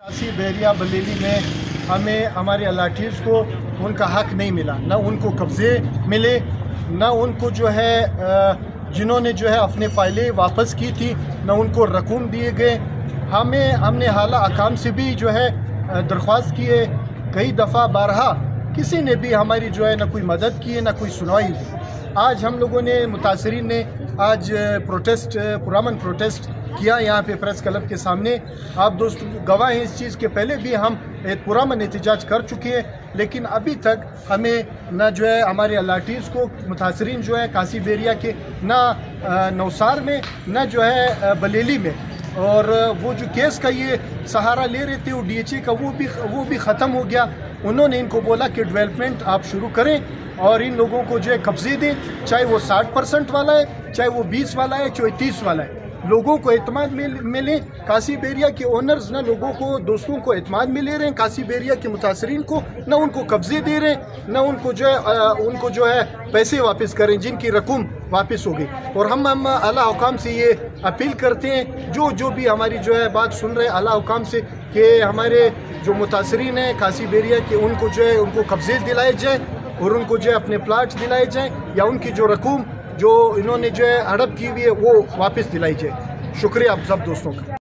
कासी बहरिया बरेली में हमें हमारे अलाटीज़ को उनका हक नहीं मिला, न उनको कब्ज़े मिले, न उनको जो है जिन्होंने जो है अपने फ़ाइलें वापस की थी न उनको रकूम दिए गए। हमने हाला अकाम से भी जो है दरख्वास्त की है, कई दफ़ा बारहा किसी ने भी हमारी जो है न कोई मदद की है न कोई सुनवाई दी। आज हम लोगों ने मुतासरीन ने आज पुरअमन प्रोटेस्ट किया यहाँ पे प्रेस क्लब के सामने। आप दोस्त गवाह हैं इस चीज़ के, पहले भी हम पुरअमन एहतजाज कर चुके हैं, लेकिन अभी तक हमें न जो है हमारे अलाटीज़ को मुतासरीन जो है कासी बहरिया के न नौसार में न जो है बरेली में, और वो जो केस का ये सहारा ले रहे थे वो DHA का वो भी ख़त्म हो गया। उन्होंने इनको बोला कि डेवलपमेंट आप शुरू करें और इन लोगों को जो है कब्ज़े दें, चाहे वो 60% वाला है, चाहे वो 20 वाला है, चाहे 30 वाला है। लोगों को एतमाद मिले। कासी बहरिया के ओनर्स न लोगों को, दोस्तों को एतमाद में ले रहे हैं, कासी बहरिया के मुतासरीन को न उनको कब्ज़े दे रहे हैं, न उनको जो है पैसे वापस करें जिनकी रकम वापस हो गई। और हम आला हुकाम से ये अपील करते हैं, जो भी हमारी जो है बात सुन रहे हैं आला हुकाम से, कि हमारे जो मुतासरीन हैं कासी बहरिया के उनको जो है उनको कब्ज़े दिलाए जाए और उनको जो है अपने प्लाट दिलाए जाएँ, या उनकी जो रकम जो इन्होंने जो है हड़प की हुई है वो वापस दिलाई जाए। शुक्रिया आप सब दोस्तों का।